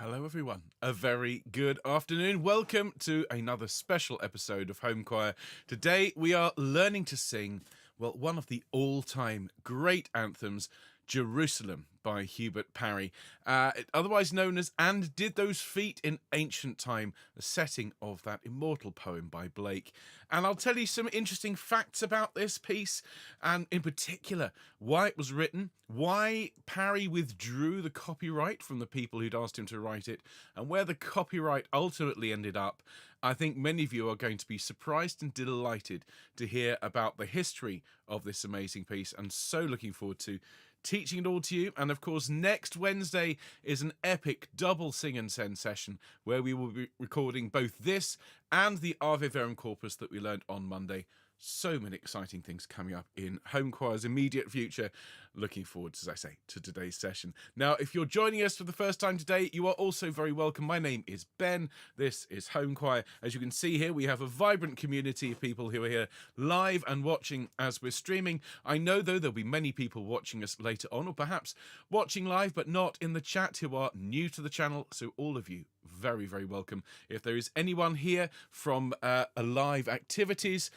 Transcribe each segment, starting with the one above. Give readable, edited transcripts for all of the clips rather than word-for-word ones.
Hello everyone, a very good afternoon. Welcome to another special episode of Home Choir. Today we are learning to sing, well, one of the all-time great anthems, Jerusalem by Hubert Parry, otherwise known as And Did Those Feet in Ancient Time, the setting of that immortal poem by Blake. And I'll tell you some interesting facts about this piece, and in particular, why it was written, why Parry withdrew the copyright from the people who'd asked him to write it, and where the copyright ultimately ended up. I think many of you are going to be surprised and delighted to hear about the history of this amazing piece, and so looking forward to teaching it all to you. And of course, next Wednesday is an epic double sing and send session where we will be recording both this and the Ave Verum Corpus that we learned on Monday. So many exciting things coming up in Home Choir's immediate future. Looking forward, as I say, to today's session. Now, if you're joining us for the first time today, you are also very welcome. My name is Ben. This is Home Choir. As you can see here, we have a vibrant community of people who are here live and watching as we're streaming. I know, though, there'll be many people watching us later on, or perhaps watching live but not in the chat, who are new to the channel. So all of you, very, very welcome. If there is anyone here from live activities,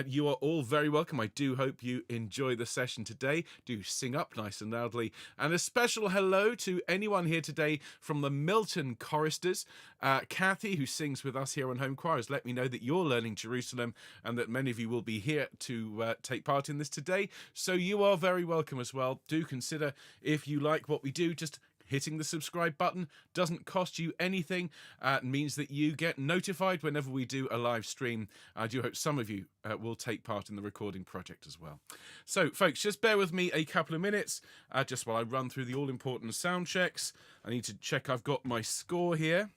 you are all very welcome. I do hope you enjoy the session today. Do sing up nice and loudly. And a special hello to anyone here today from the Milton choristers. Kathy, who sings with us here on Home Choir, has let me know that you're learning Jerusalem and that many of you will be here to take part in this today. So you are very welcome as well. Do consider, if you like what we do, just hitting the subscribe button. Doesn't cost you anything. Means that you get notified whenever we do a live stream. I do hope some of you will take part in the recording project as well. So, folks, just bear with me a couple of minutes, just while I run through the all-important sound checks. I need to check I've got my score here.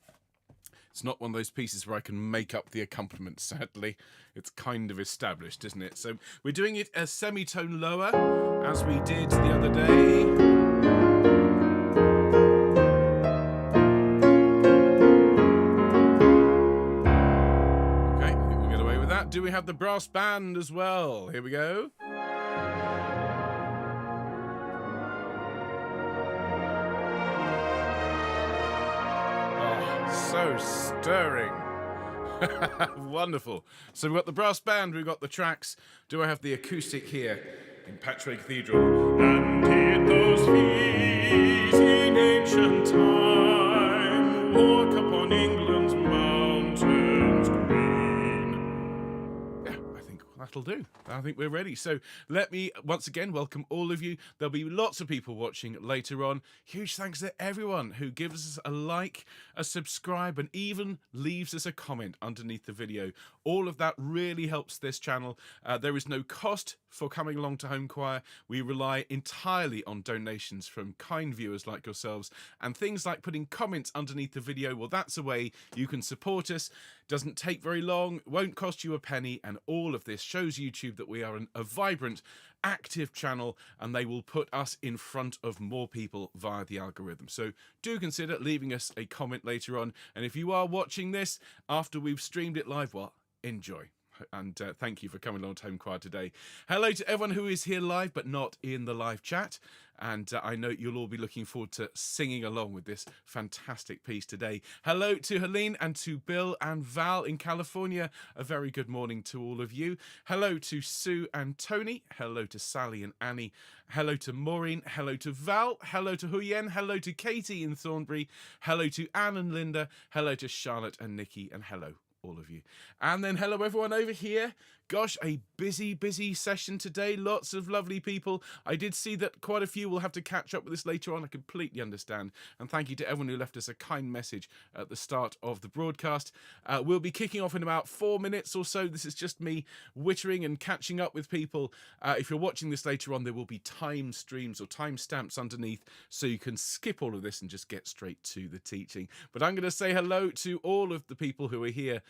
It's not one of those pieces where I can make up the accompaniment, sadly. It's kind of established, isn't it? So we're doing it a semitone lower, as we did the other day. Do we have the brass band as well? Here we go. Oh, so stirring. Wonderful. So we've got the brass band, we've got the tracks. Do I have the acoustic here in Patrick Cathedral? And did those feet in ancient time walk upon England's mountains green? That'll do. I think we're ready. So let me once again welcome all of you. There'll be lots of people watching later on. Huge thanks to everyone who gives us a like, a subscribe, and even leaves us a comment underneath the video. All of that really helps this channel. There is no cost for coming along to Home Choir. We rely entirely on donations from kind viewers like yourselves, and things like putting comments underneath the video. Well, that's a way you can support us. Doesn't take very long, won't cost you a penny, and all of this shows YouTube that we are a vibrant, active channel, and they will put us in front of more people via the algorithm. So do consider leaving us a comment later on, and if you are watching this after we've streamed it live, well, enjoy. And thank you for coming along to Home Choir today. Hello to everyone who is here live but not in the live chat. And I know you'll all be looking forward to singing along with this fantastic piece today. Hello to Helene and to Bill and Val in California. A very good morning to all of you. Hello to Sue and Tony. Hello to Sally and Annie. Hello to Maureen. Hello to Val. Hello to Huyen. Hello to Katie in Thornbury. Hello to Anne and Linda. Hello to Charlotte and Nikki. And hello, all of you. And then hello everyone over here. Gosh, a busy session today. Lots of lovely people. I did see that quite a few will have to catch up with this later on. I completely understand. And thank you to everyone who left us a kind message at the start of the broadcast. We'll be kicking off in about 4 minutes or so. This is just me wittering and catching up with people. If you're watching this later on, there will be time streams or time stamps underneath, so you can skip all of this and just get straight to the teaching. But I'm going to say hello to all of the people who are here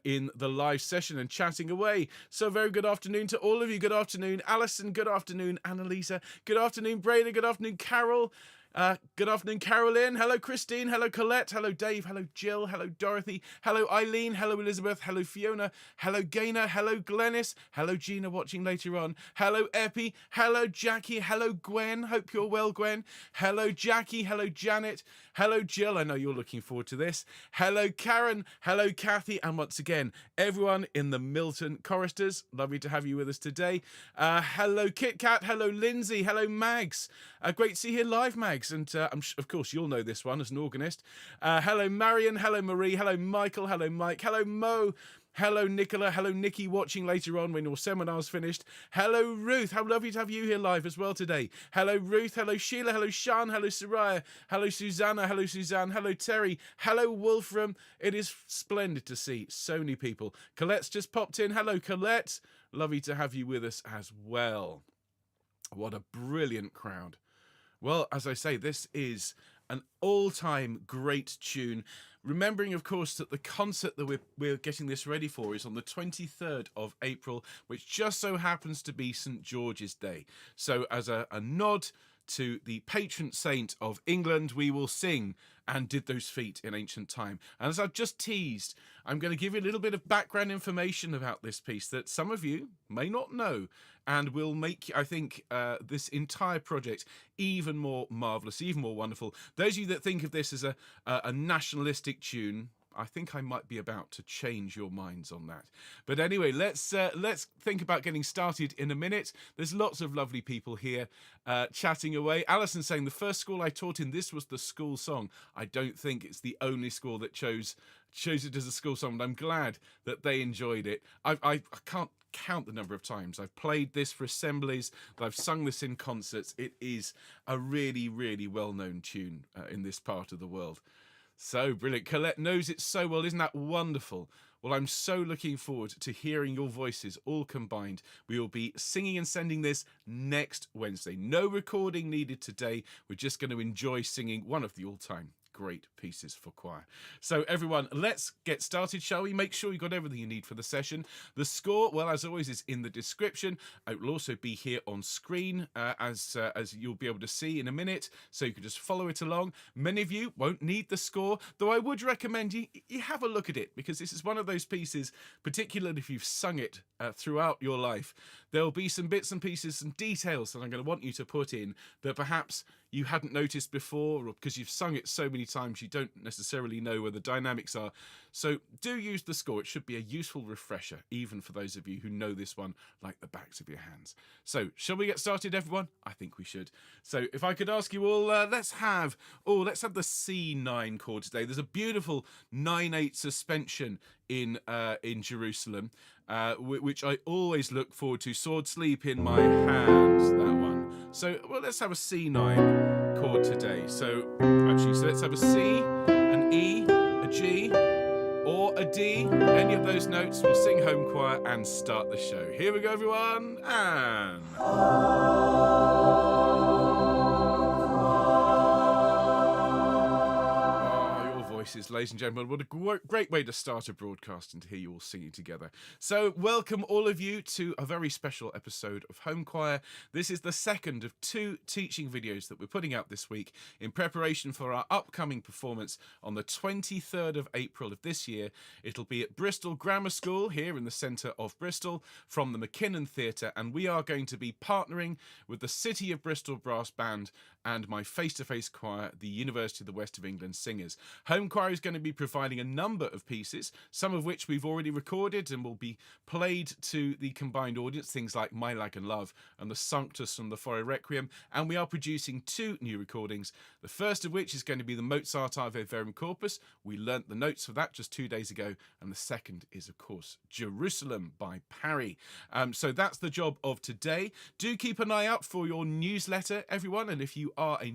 in the live session and chatting away. So very good afternoon to all of you. Good afternoon, Alison. Good afternoon, Annalisa. Good afternoon, Breda. Good afternoon, Carol. Good afternoon, Carolyn. Hello, Christine. Hello, Colette. Hello, Dave. Hello, Jill. Hello, Dorothy. Hello, Eileen. Hello, Elizabeth. Hello, Fiona. Hello, Gaynor. Hello, Glennis. Hello, Gina, watching later on. Hello, Epi. Hello, Jackie. Hello, Gwen. Hope you're well, Gwen. Hello, Jackie. Hello, Janet. Hello, Jill. I know you're looking forward to this. Hello, Karen. Hello, Kathy. And once again, everyone in the Milton choristers. Lovely to have you with us today. Hello, Kit Kat. Hello, Lindsay. Hello, Mags. Great to see you here live, Mags. And of course, you'll know this one as an organist. Hello, Marion. Hello, Marie. Hello, Michael. Hello, Mike. Hello, Mo. Hello, Nicola. Hello, Nikki, watching later on when your seminar's finished. Hello, Ruth. How lovely to have you here live as well today. Hello, Ruth. Hello, Sheila. Hello, Sean. Hello, Soraya. Hello, Susanna. Hello, Suzanne. Hello, Terry. Hello, Wolfram. It is splendid to see so many people. Colette's just popped in. Hello, Colette. Lovely to have you with us as well. What a brilliant crowd. Well, as I say, this is an all-time great tune. Remembering, of course, that the concert that we're getting this ready for is on the 23rd of April, which just so happens to be St. George's Day. So as a nod to the patron saint of England, we will sing "And Did Those Feet in Ancient Time." And as I've just teased, I'm going to give you a little bit of background information about this piece that some of you may not know, and will make, I think, this entire project even more marvellous, even more wonderful. Those of you that think of this as a nationalistic tune, I think I might be about to change your minds on that. But anyway, let's think about getting started in a minute. There's lots of lovely people here chatting away. Alison saying the first school I taught in, this was the school song. I don't think it's the only school that chose it as a school song, but I'm glad that they enjoyed it. I can't count the number of times I've played this for assemblies, that I've sung this in concerts. It is a really, really well-known tune in this part of the world. So brilliant. Colette knows it so well. Isn't that wonderful? Well, I'm so looking forward to hearing your voices all combined. We will be singing and sending this next Wednesday. No recording needed today. We're just going to enjoy singing one of the all-time great pieces for choir. So everyone, let's get started, shall we? Make sure you've got everything you need for the session. The score, well, as always, is in the description. It will also be here on screen as you'll be able to see in a minute, so you can just follow it along. Many of you won't need the score, though I would recommend you have a look at it, because this is one of those pieces, particularly if you've sung it throughout your life, there'll be some bits and pieces, some details that I'm going to want you to put in that perhaps you hadn't noticed before, or because you've sung it so many times you don't necessarily know where the dynamics are. So do use the score. It should be a useful refresher, even for those of you who know this one like the backs of your hands. So shall we get started, everyone? I think we should. So if I could ask you all, let's have the C9 chord today. There's a beautiful 9/8 suspension in Jerusalem, which I always look forward to. Sword Sleep in My Hands, that one. So, well, let's have a C9 chord today. So let's have a C, an E, a G, or a D. Any of those notes. We'll sing home choir and start the show. Here we go, everyone, and... voices, ladies and gentlemen. What a great way to start a broadcast and to hear you all singing together. So welcome all of you to a very special episode of Home Choir. This is the second of 2 teaching videos that we're putting out this week in preparation for our upcoming performance on the 23rd of April of this year. It'll be at Bristol Grammar School here in the centre of Bristol from the McKinnon Theatre, and we are going to be partnering with the City of Bristol Brass Band and my face-to-face choir, the University of the West of England Singers. Home Choir is going to be providing a number of pieces, some of which we've already recorded and will be played to the combined audience, things like My Lag and Love and the Sanctus from the Fore Requiem, and we are producing 2 new recordings, the first of which is going to be the Mozart Ave Verum Corpus. We learnt the notes for that just 2 days ago, and the second is, of course, Jerusalem by Parry. So that's the job of today. Do keep an eye out for your newsletter, everyone, and if you are a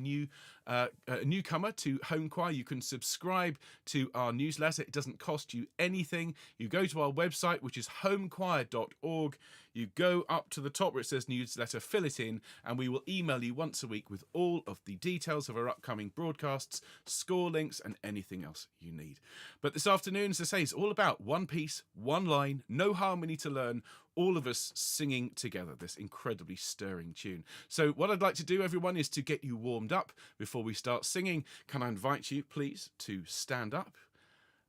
newcomer to Home Choir, you can subscribe to our newsletter. It doesn't cost you anything. You go to our website, which is homechoir.org. you go up to the top where it says newsletter, fill it in, and we will email you once a week with all of the details of our upcoming broadcasts, score links, and anything else you need. But this afternoon, as I say, is all about one piece, one line, no harmony to learn, all of us singing together this incredibly stirring tune. So what I'd like to do, everyone, is to get you warmed up before we start singing. Can I invite you, please, to stand up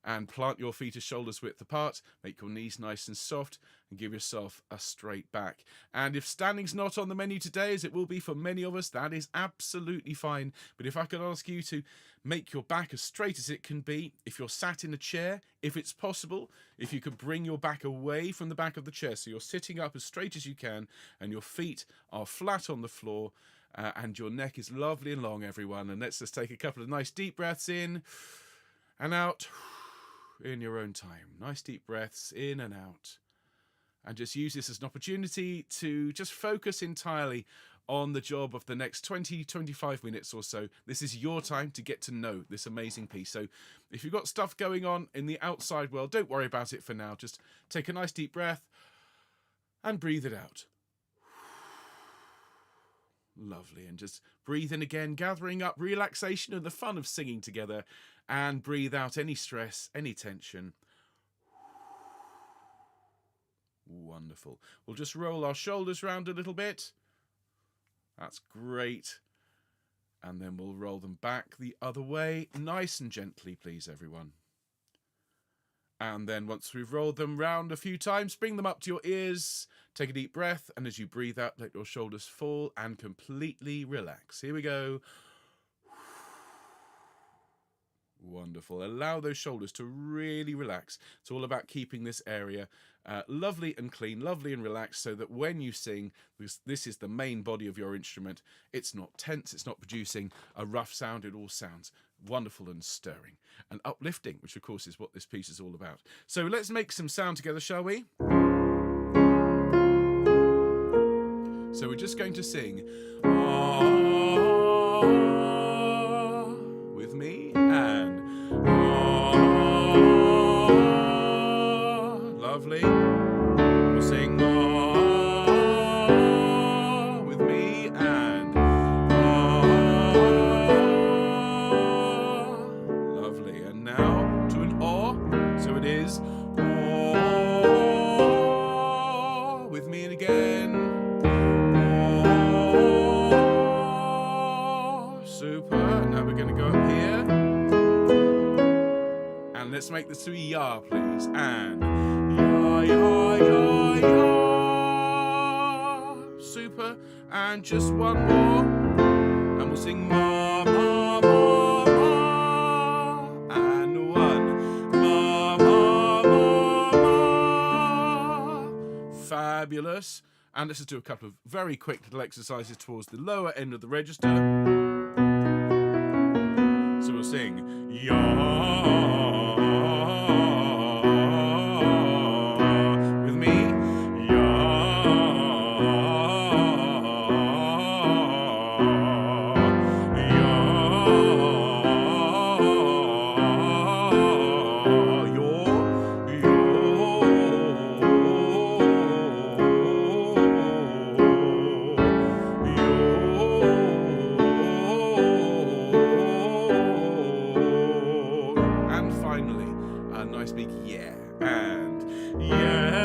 and plant your feet a shoulders width apart, make your knees nice and soft, and give yourself a straight back. And if standing's not on the menu today, as it will be for many of us, that is absolutely fine. But if I could ask you to make your back as straight as it can be, if you're sat in a chair, if it's possible, if you could bring your back away from the back of the chair so you're sitting up as straight as you can, and your feet are flat on the floor, and your neck is lovely and long, everyone. And let's just take a couple of nice deep breaths in and out. In your own time. Nice deep breaths in and out. And just use this as an opportunity to just focus entirely on the job of the next 20-25 minutes or so. This is your time to get to know this amazing piece. So if you've got stuff going on in the outside world, don't worry about it for now. Just take a nice deep breath and breathe it out. Lovely. And just breathe in again, gathering up relaxation and the fun of singing together, and breathe out any stress, any tension. Wonderful. We'll just roll our shoulders round a little bit. That's great. And then we'll roll them back the other way, nice and gently, please, everyone. And then once we've rolled them round a few times, bring them up to your ears, take a deep breath, and as you breathe out, let your shoulders fall and completely relax. Here we go. Wonderful. Allow those shoulders to really relax. It's all about keeping this area lovely and clean, lovely and relaxed, so that when you sing, this is the main body of your instrument, it's not tense, it's not producing a rough sound, it all sounds wonderful and stirring and uplifting, which of course is what this piece is all about. So let's make some sound together, shall we? So we're just going to sing with me, and lovely. We'll sing with me, and lovely. And now to an so it is with me, and again. Super. Now we're going to go up here. And let's make this to a ya, please. And ya, ya, ya, ya. Super. And just one more. And we'll sing ma, ma, ma, ma. And one. Ma, ma, ma, ma. Fabulous. And let's just do a couple of very quick little exercises towards the lower end of the register. So we'll sing ya with me, ya, nice big yeah, and yeah.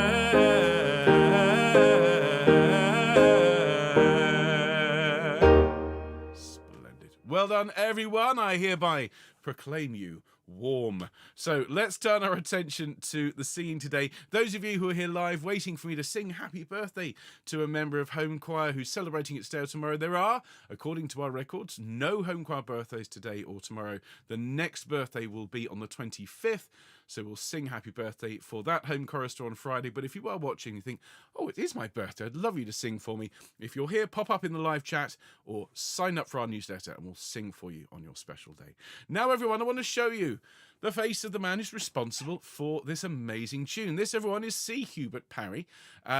Splendid. Well done, everyone. I hereby proclaim you warm. So let's turn our attention to the singing today. Those of you who are here live waiting for me to sing happy birthday to a member of Home Choir who's celebrating its day or tomorrow, there are, according to our records, no Home Choir birthdays today or tomorrow. The next birthday will be on the 25th, so we'll sing happy birthday for that home chorister on Friday. But if you are watching and you think, oh, it is my birthday, I'd love you to sing for me. If you're here, pop up in the live chat or sign up for our newsletter and we'll sing for you on your special day. Now, everyone, I want to show you the face of the man who's responsible for this amazing tune. This, everyone, is C. Hubert Parry.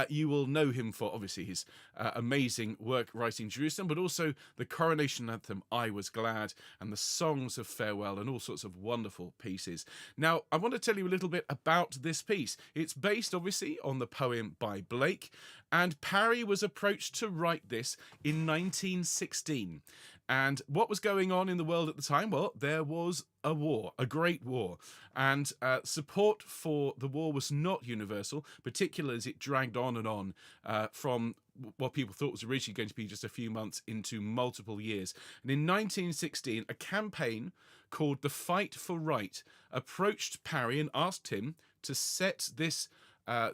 You will know him for, obviously, his amazing work writing Jerusalem, but also the coronation anthem, I Was Glad, and the songs of farewell, and all sorts of wonderful pieces. Now, I want to tell you a little bit about this piece. It's based, obviously, on the poem by Blake, and Parry was approached to write this in 1916. And what was going on in the world at the time? Well, there was a war, a great war, and support for the war was not universal, particularly as it dragged on and on from what people thought was originally going to be just a few months into multiple years. And in 1916, a campaign called the Fight for Right approached Parry and asked him to set this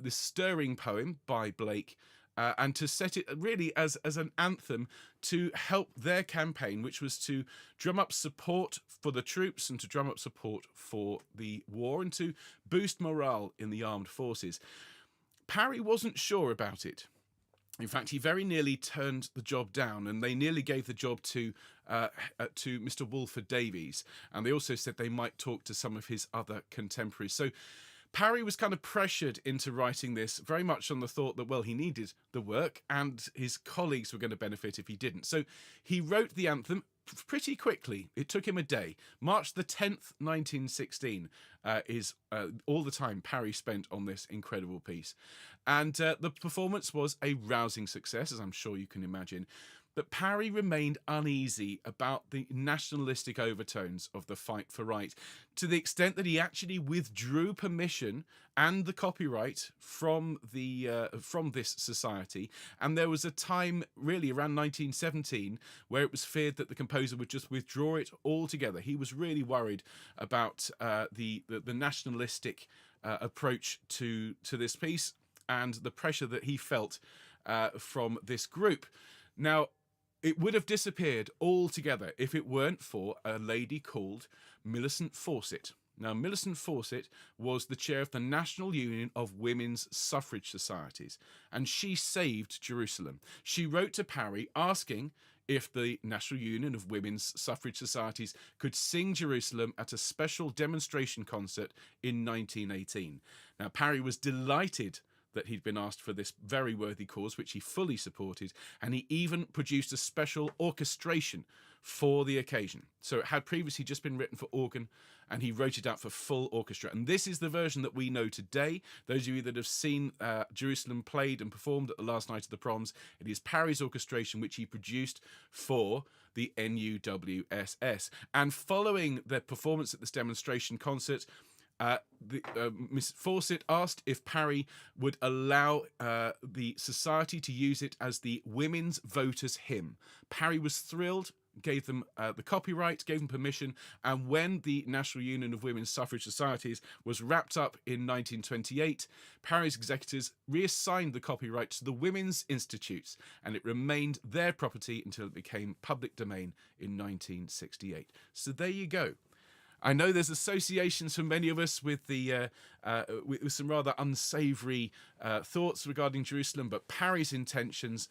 stirring poem by Blake and to set it really as an anthem to help their campaign, which was to drum up support for the troops and to drum up support for the war and to boost morale in the armed forces. Parry wasn't sure about it. In fact, he very nearly turned the job down, and they nearly gave the job to Mr. Walford Davies, and they also said they might talk to some of his other contemporaries. So Parry was kind of pressured into writing this very much on the thought that, well, he needed the work and his colleagues were going to benefit if he didn't. So he wrote the anthem pretty quickly. It took him a day. March the 10th, 1916 is all the time Parry spent on this incredible piece. And the performance was a rousing success, as I'm sure you can imagine. But Parry remained uneasy about the nationalistic overtones of the fight for right, to the extent that he actually withdrew permission and the copyright from this society. And there was a time, really around 1917, where it was feared that the composer would just withdraw it altogether. He was really worried about the nationalistic approach to this piece and the pressure that he felt from this group. Now, it would have disappeared altogether if it weren't for a lady called Millicent Fawcett. Now, Millicent Fawcett was the chair of the National Union of Women's Suffrage Societies, and she saved Jerusalem. She wrote to Parry asking if the National Union of Women's Suffrage Societies could sing Jerusalem at a special demonstration concert in 1918. Now, Parry was delighted that he'd been asked for this very worthy cause, which he fully supported, and he even produced a special orchestration for the occasion. So it had previously just been written for organ, and he wrote it out for full orchestra. And this is the version that we know today. Those of you that have seen Jerusalem played and performed at the last night of the proms, it is Parry's orchestration, which he produced for the NUWSS. And following their performance at this demonstration concert, Miss Fawcett asked if Parry would allow the society to use it as the Women's Voters' Hymn. Parry was thrilled, gave them the copyright, gave them permission, and when the National Union of Women's Suffrage Societies was wrapped up in 1928, Parry's executors reassigned the copyright to the Women's Institutes, and it remained their property until it became public domain in 1968. So there you go. I know there's associations for many of us with with some rather unsavoury thoughts regarding Jerusalem, but Parry's intentions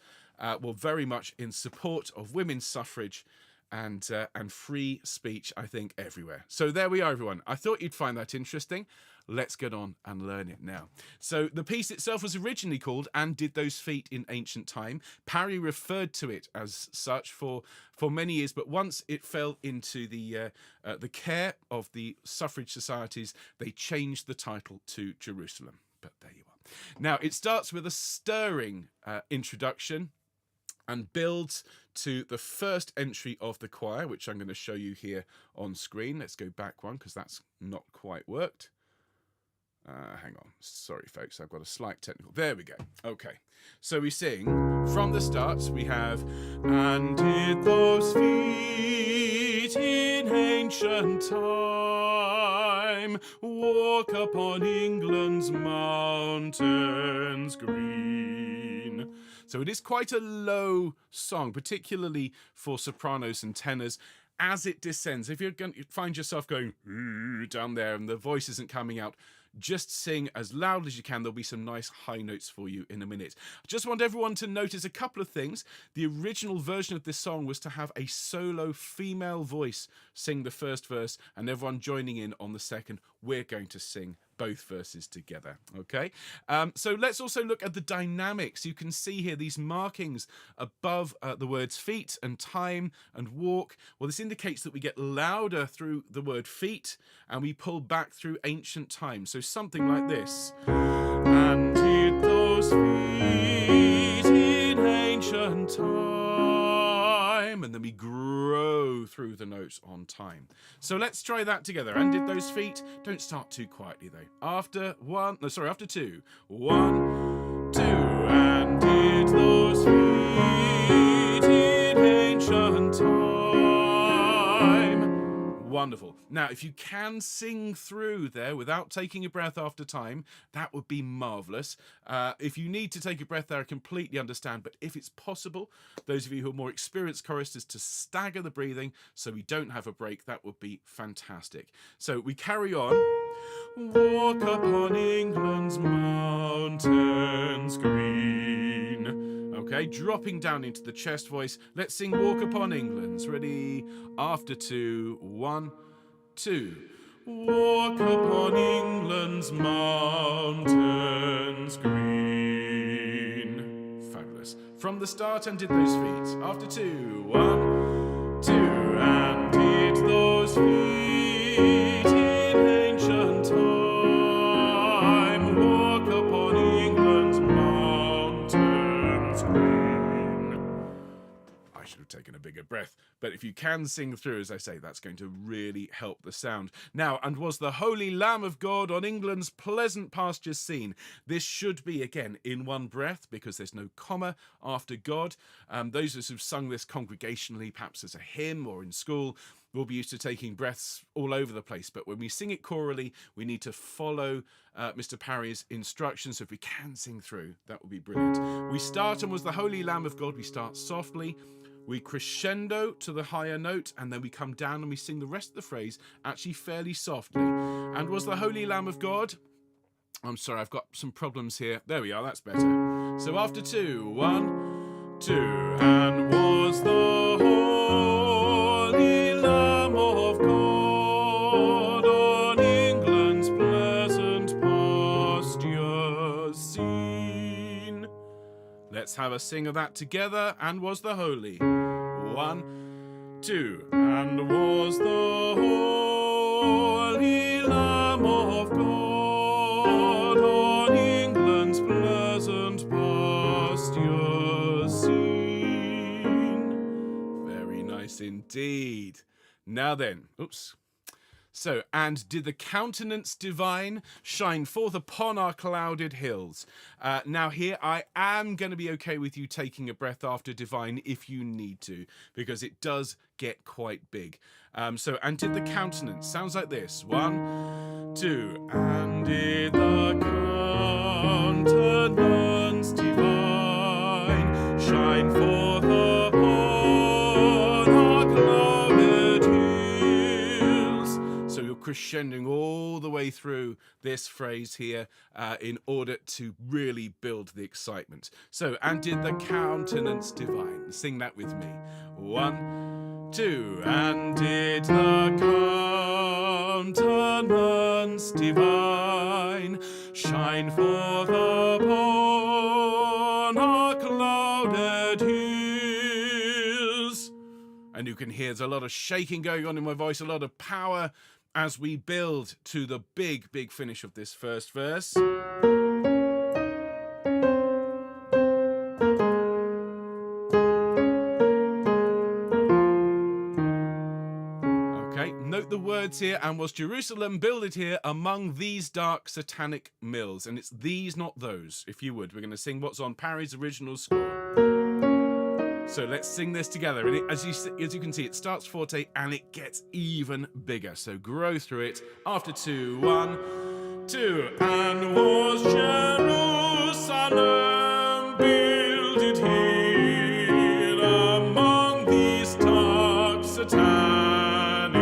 were very much in support of women's suffrage and free speech, I think, everywhere. So there we are, everyone. I thought you'd find that interesting. Let's get on and learn it now. So the piece itself was originally called And Did Those Feet in Ancient Time. Parry referred to it as such for many years, but once it fell into the care of the suffrage societies, they changed the title to Jerusalem. But there you are. Now, it starts with a stirring introduction and builds to the first entry of the choir, which I'm going to show you here on screen. Let's go back one, because that's not quite worked. Hang on. Sorry, folks. I've got a slight technical. There we go. Okay. So we sing from the start. We have, and did those feet in ancient time walk upon England's mountains green. So it is quite a low song, particularly for sopranos and tenors. As it descends, if you're going to find yourself going down there and the voice isn't coming out, just sing as loud as you can. There'll be some nice high notes for you in a minute. I just want everyone to notice a couple of things. The original version of this song was to have a solo female voice sing the first verse and everyone joining in on the second. We're going to sing both verses together, okay? So let's also look at the dynamics. You can see here these markings above the words feet and time and walk. Well, this indicates that we get louder through the word feet and we pull back through ancient time. So something like this. And hid those feet in ancient time. And then we grow through the notes on time. So let's try that together. And did those feet. Don't start too quietly though. After two. 1, 2. And did those feet in ancient time. Wonderful. Now, if you can sing through there without taking a breath after time, that would be marvellous. If you need to take a breath there, I completely understand. But if it's possible, those of you who are more experienced choristers, to stagger the breathing so we don't have a break, that would be fantastic. So we carry on. Walk upon England's mountains green. Okay, dropping down into the chest voice. Let's sing Walk Upon England's. Ready? After 2, 1, 2. Walk upon England's mountains green. Fabulous. From the start, and did those feet. After 2, 1, 2. And did those feet in ancient time walk upon England's mountains green. I should have taken a bigger breath, but if you can sing through, as I say, that's going to really help the sound. Now, and was the Holy Lamb of God on England's pleasant pastures seen. This should be, again, in one breath, because there's no comma after God. Those of us who've sung this congregationally, perhaps as a hymn or in school, will be used to taking breaths all over the place. But when we sing it chorally, we need to follow Mr. Parry's instructions. So if we can sing through, that would be brilliant. We start, and was the Holy Lamb of God. We start softly. We crescendo to the higher note, and then we come down and we sing the rest of the phrase actually fairly softly. And was the Holy Lamb of God. I'm sorry, I've got some problems here. There we are, that's better. So after 2, 1, 2. And was the Holy Lamb of God on England's pleasant pastures seen. Let's have a sing of that together. And was the Holy. 1, 2. And was the Holy Lamb of God on England's pleasant pastures seen. Very nice indeed. Now then, oops. So, and did the countenance divine shine forth upon our clouded hills? Now here, I am going to be okay with you taking a breath after divine if you need to, because it does get quite big. So, and did the countenance, sounds like this. 1, 2. And did the countenance divine shine forth upon our clouded hills? So you're crescending all the way through this phrase here in order to really build the excitement. So, and did the countenance divine. Sing that with me. 1, 2. And did the countenance divine shine forth upon our clouded hills? And you can hear there's a lot of shaking going on in my voice, a lot of power as we build to the big, big finish of this first verse. Okay, note the words here. And was Jerusalem builded here among these dark satanic mills? And it's these, not those, if you would. We're going to sing what's on Parry's original score. So let's sing this together. And as you can see, it starts forte and it gets even bigger. So grow through it. After 2, 1, 2. And was Jerusalem builded here among these dark satanic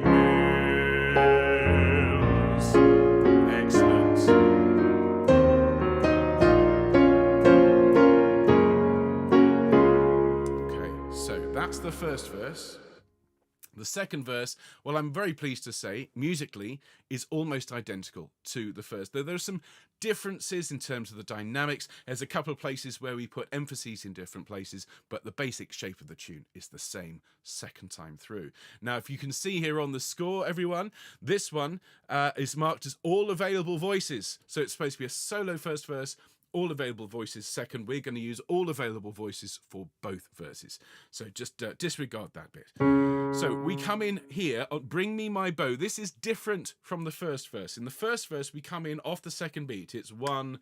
mills? first verse. The second verse, well, I'm very pleased to say, musically, is almost identical to the first. Though there are some differences in terms of the dynamics. There's a couple of places where we put emphases in different places, but the basic shape of the tune is the same second time through. Now, if you can see here on the score, everyone, this one is marked as all available voices. So it's supposed to be a solo first verse, all available voices second. We're going to use all available voices for both verses. So just disregard that bit. So we come in here on Bring Me My Bow. This is different from the first verse. In the first verse, we come in off the second beat. It's 1,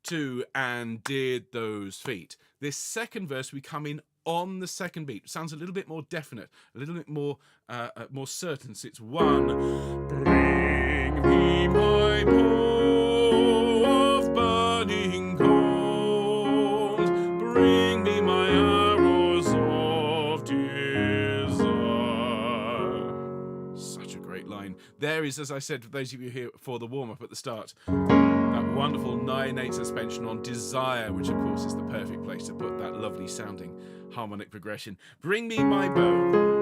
2, and did those feet. This second verse, we come in on the second beat. It sounds a little bit more definite, a little bit more certain. So it's 1, bring me my bow of burning gold, bring me my arrows of desire. Such a great line. There is, as I said, for those of you here for the warm-up at the start, that wonderful 9/8 suspension on desire, which of course is the perfect place to put that lovely sounding harmonic progression. Bring me my bow.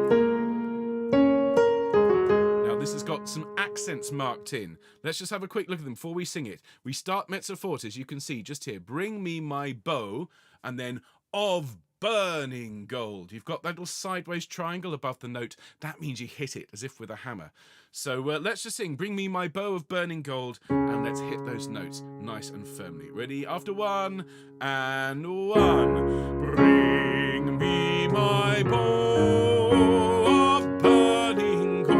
This has got some accents marked in. Let's just have a quick look at them before we sing it. We start mezzo forte, as you can see just here. Bring me my bow, and then of burning gold. You've got that little sideways triangle above the note. That means you hit it as if with a hammer. So let's just sing Bring Me My Bow of Burning Gold, and let's hit those notes nice and firmly. Ready? After 1 and 1. Bring me my bow of burning gold.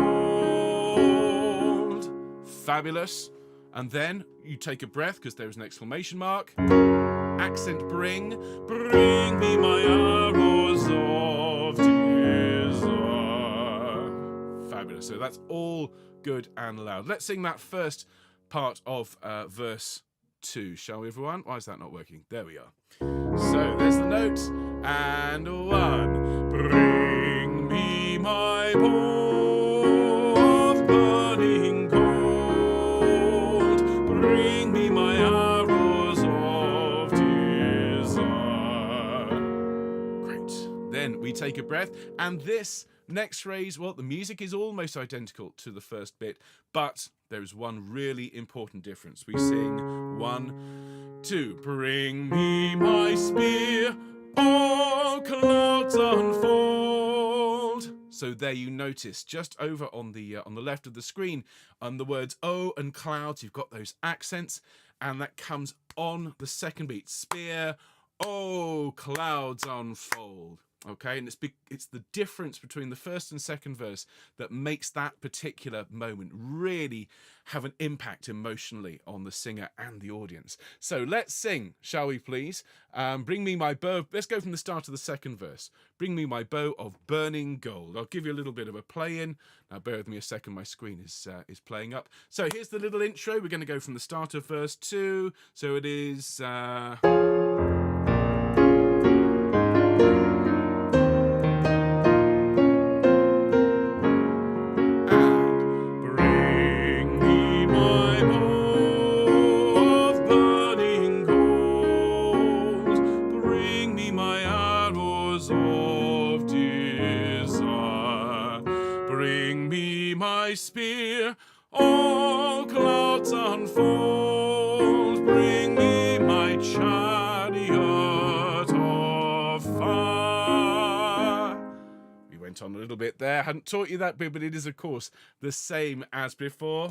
Fabulous. And then you take a breath because there's an exclamation mark. Accent bring me my arrows of desire. Fabulous. So that's all good and loud. Let's sing that first part of verse 2, shall we, everyone? Why is that not working? There we are. So there's the note, and 1. Bring me my bow of burning gold, bring me my arrows of desire. Great. Then we take a breath, and this next phrase, well, the music is almost identical to the first bit, but there is one really important difference. We sing 1, 2. Bring me my spear, all clouds unfold. So there you notice, just over on the left of the screen, on the words "oh" and "clouds," you've got those accents, and that comes on the second beat. Spear, oh, clouds unfold. Okay, and it's the difference between the first and second verse that makes that particular moment really have an impact emotionally on the singer and the audience. So let's sing, shall we please? Bring me my bow. Let's go from the start of the second verse. Bring me my bow of burning gold. I'll give you a little bit of a play in. Now bear with me a second, my screen is playing up. So here's the little intro. We're going to go from the start of verse 2. So it is... spear, all clouds unfold, bring me my chariot of fire. We went on a little bit there. I hadn't taught you that bit, but it is, of course, the same as before.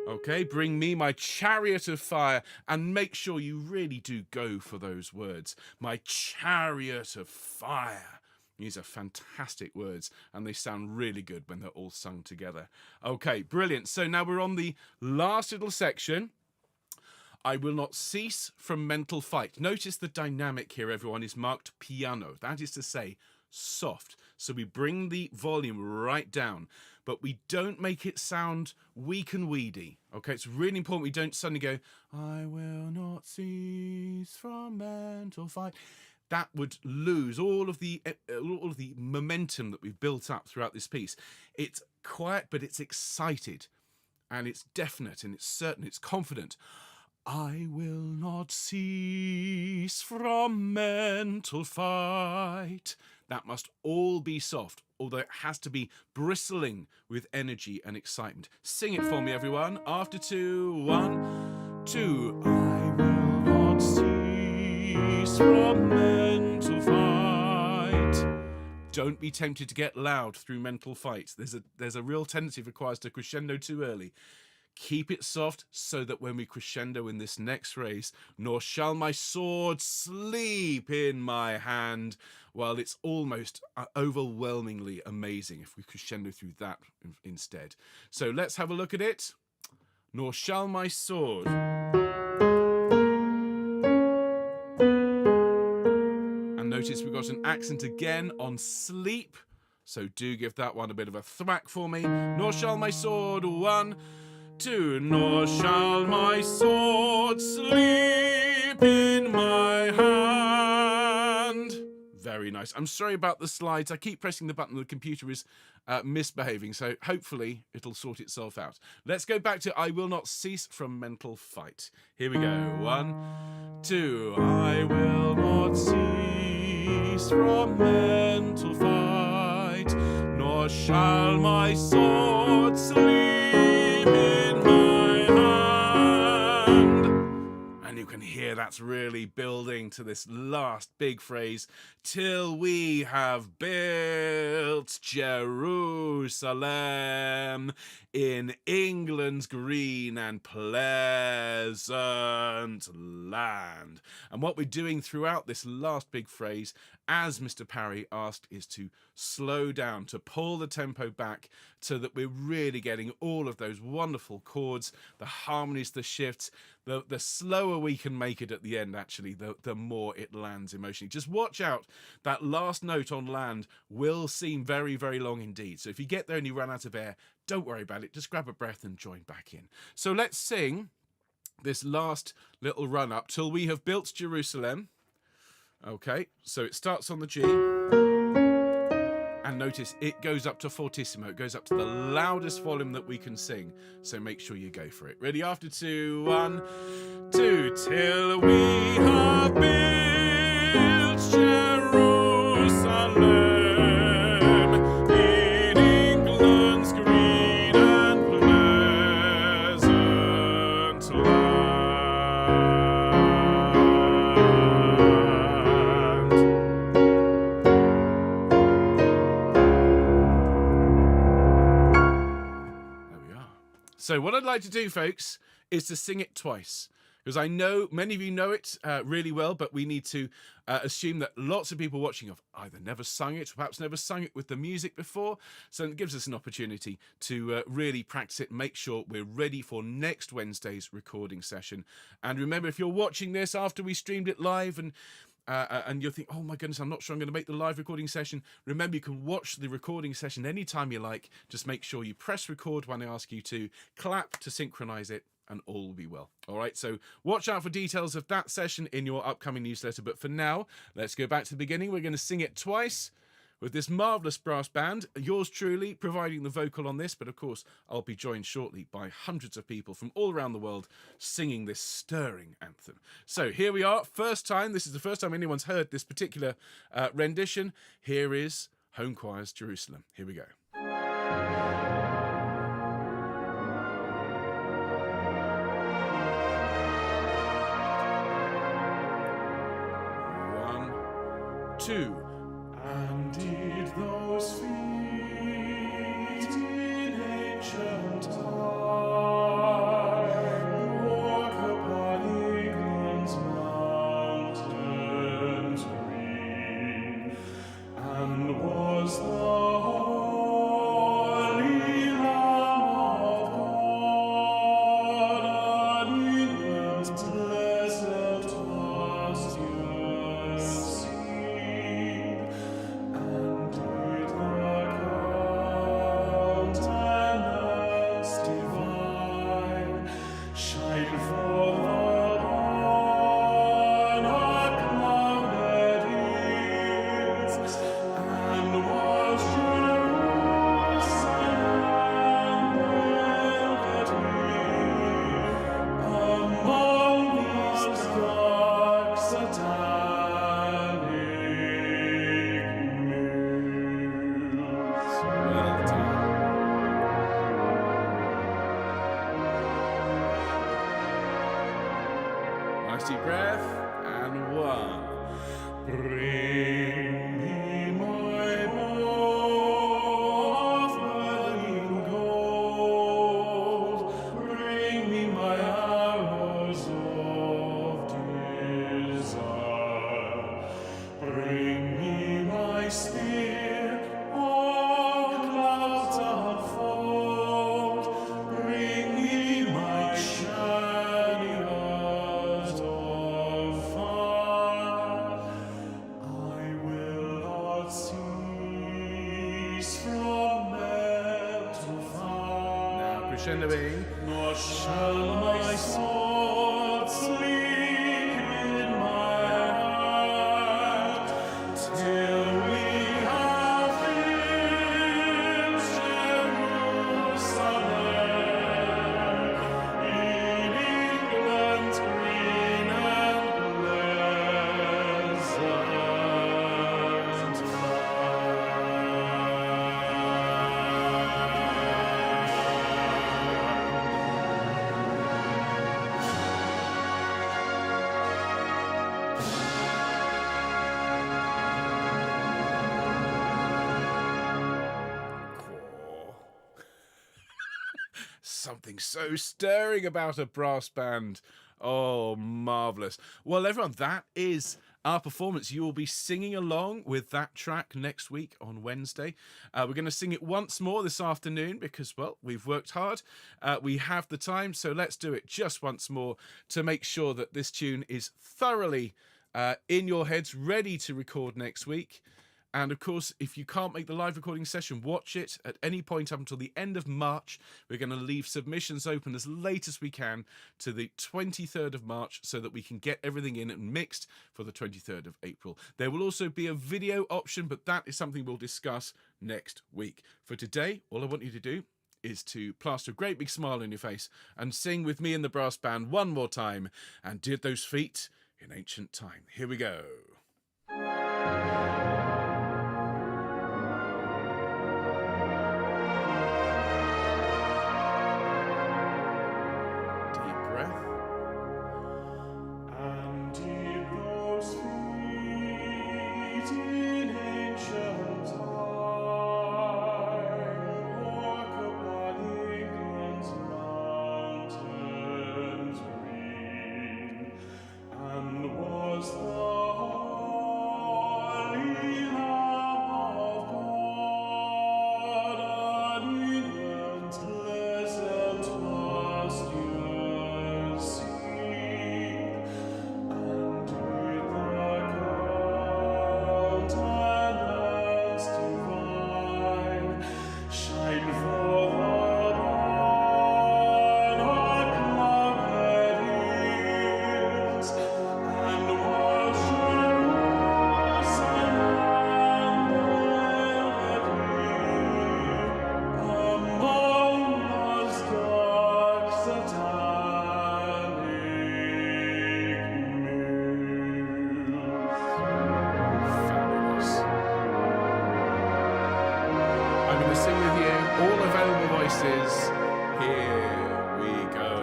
Okay, bring me my chariot of fire, and make sure you really do go for those words. My chariot of fire. These are fantastic words, and they sound really good when they're all sung together. Okay, brilliant. So now we're on the last little section. I will not cease from mental fight. Notice the dynamic here, everyone, is marked piano. That is to say, soft. So we bring the volume right down, but we don't make it sound weak and weedy. Okay, it's really important we don't suddenly go, I will not cease from mental fight. That would lose all of the momentum that we've built up throughout this piece. It's quiet, but it's excited, and it's definite, and it's certain, it's confident. I will not cease from mental fight. That must all be soft, although it has to be bristling with energy and excitement. Sing it for me, everyone. After 2, 1, 2. I will not cease from mental fight. Don't be tempted to get loud through mental fights. There's a real tendency for choirs to crescendo too early. Keep it soft so that when we crescendo in this next phrase, nor shall my sword sleep in my hand, well, it's almost overwhelmingly amazing if we crescendo through that instead. So let's have a look at it. Nor shall my sword. And notice we've got an accent again on sleep. So do give that one a bit of a thwack for me. Nor shall my sword, 1, 2, nor shall my sword sleep in my hand. Very nice. I'm sorry about the slides. I keep pressing the button. The computer is misbehaving, so hopefully it'll sort itself out. Let's go back to I will not cease from mental fight. Here we go. 1, 2. I will not cease from mental fight, nor shall my sword sleep in my hand. And you can hear that's really building to this last big phrase. Till we have built Jerusalem in England's green and pleasant land. And what we're doing throughout this last big phrase, as Mr. Parry asked, is to slow down, to pull the tempo back so that we're really getting all of those wonderful chords, the harmonies, the shifts. The slower we can make it at the end, actually, the more it lands emotionally. Just watch out. That last note on land will seem very, very long indeed. So if you get there and you run out of air, don't worry about it. Just grab a breath and join back in. So let's sing this last little run up till we have built Jerusalem. Okay, so it starts on the G. And notice it goes up to fortissimo. It goes up to the loudest volume that we can sing. So make sure you go for it. Ready? After 2, 1, 2. Till we have built Jerusalem in England's green and pleasant land. There we are. So what I'd like to do, folks, is to sing it twice. Because I know many of you know it really well, but we need to assume that lots of people watching have either never sung it, or perhaps never sung it with the music before. So it gives us an opportunity to really practice it, make sure we're ready for next Wednesday's recording session. And remember, if you're watching this after we streamed it live and you're thinking, oh my goodness, I'm not sure I'm going to make the live recording session. Remember, you can watch the recording session anytime you like. Just make sure you press record when I ask you to, clap to synchronize it, and all will be well. All right, so watch out for details of that session in your upcoming newsletter. But for now, let's go back to the beginning. We're going to sing it twice with this marvellous brass band. Yours truly providing the vocal on this, but of course, I'll be joined shortly by hundreds of people from all around the world singing this stirring anthem. So here we are, first time. This is the first time anyone's heard this particular rendition. Here is Home Choir's Jerusalem. Here we go. 2. And did those feet in ancient time walk upon England's mountains green? And was the Holy Lamb of God on England's pleasant pastures seen? And did the Nice deep breath. And one. Bring me my bowl of burning gold. Bring me my arrows of desire. Bring me my spear, all clouds unfold. Bring me my chariot of fire. I will not cease from men to find. Now crescendoing. Nor shall my sword sleep in my heart till we have filled Jerusalem in England's green and pleasant Something so stirring about a brass band. Oh, marvellous. Well, everyone, that is our performance. You will be singing along with that track next week on Wednesday. We're going to sing it once more this afternoon because, well, we've worked hard. We have the time, so let's do it just once more to make sure that this tune is thoroughly in your heads, ready to record next week. And of course, if you can't make the live recording session, watch it at any point up until the end of March. We're going to leave submissions open as late as we can to the 23rd of March so that we can get everything in and mixed for the 23rd of April. There will also be a video option, but that is something we'll discuss next week. For today, all I want you to do is to plaster a great big smile on your face and sing with me and the brass band one more time and did those feet in ancient time. Here we go. Here we go.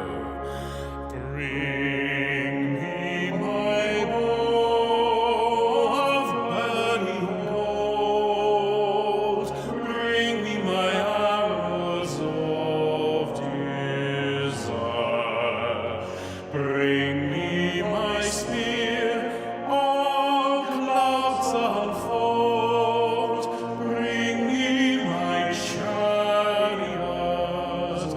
Bring me my bowl of burning gold. Bring me my arrows of desire. Bring me my spear, all clouds unfold. Bring me my chariot of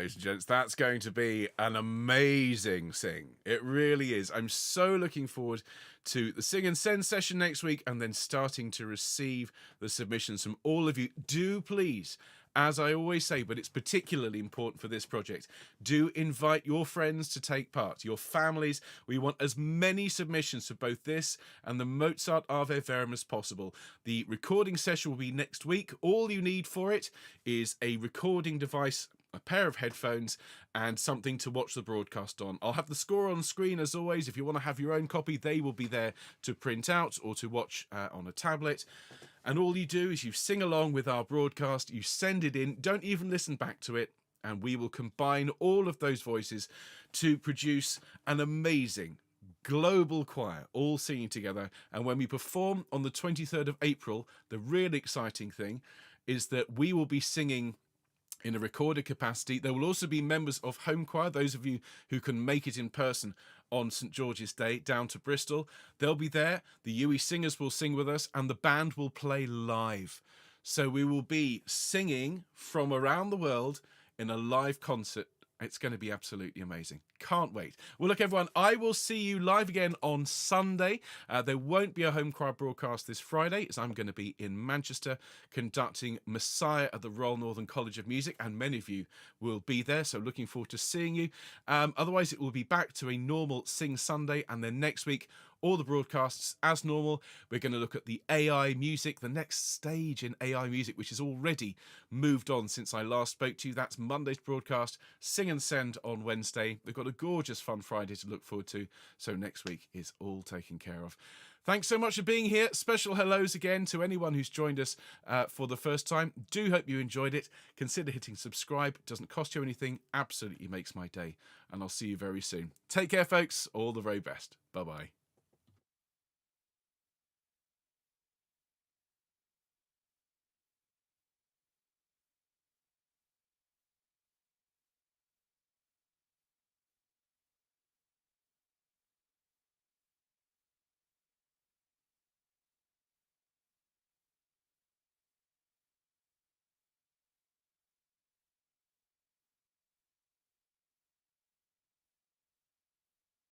ladies and gents. That's going to be an amazing sing. It really is. I'm so looking forward to the Sing and Send session next week, and then starting to receive the submissions from all of you. Do please, as I always say, but it's particularly important for this project, do invite your friends to take part, your families. We want as many submissions for both this and the Mozart Ave Verum as possible. The recording session will be next week. All you need for it is a recording device, a pair of headphones, and something to watch the broadcast on. I'll have the score on screen as always. If you want to have your own copy, they will be there to print out or to watch on a tablet. And all you do is you sing along with our broadcast, you send it in, don't even listen back to it, and we will combine all of those voices to produce an amazing global choir, all singing together. And when we perform on the 23rd of April, the really exciting thing is that we will be singing in a recorded capacity. There will also be members of Home Choir, those of you who can make it in person on St George's Day down to Bristol. They'll be there. The UE singers will sing with us, and the band will play live. So we will be singing from around the world in a live concert. It's going to be absolutely amazing. Can't wait. Well, look, everyone, I will see you live again on Sunday. There won't be a Home Choir broadcast this Friday, as I'm going to be in Manchester conducting Messiah at the Royal Northern College of Music, and many of you will be there, so looking forward to seeing you. Otherwise, it will be back to a normal Sing Sunday, and then next week, all the broadcasts as normal. We're going to look at the AI music, the next stage in AI music, which has already moved on since I last spoke to you. That's Monday's broadcast, Sing and Send on Wednesday. We've got a gorgeous fun Friday to look forward to, so next week is all taken care of. Thanks so much for being here. Special hellos again to anyone who's joined us for the first time. Do hope you enjoyed it. Consider hitting subscribe. It doesn't cost you anything. Absolutely makes my day. And I'll see you very soon. Take care, folks. All the very best. Bye-bye.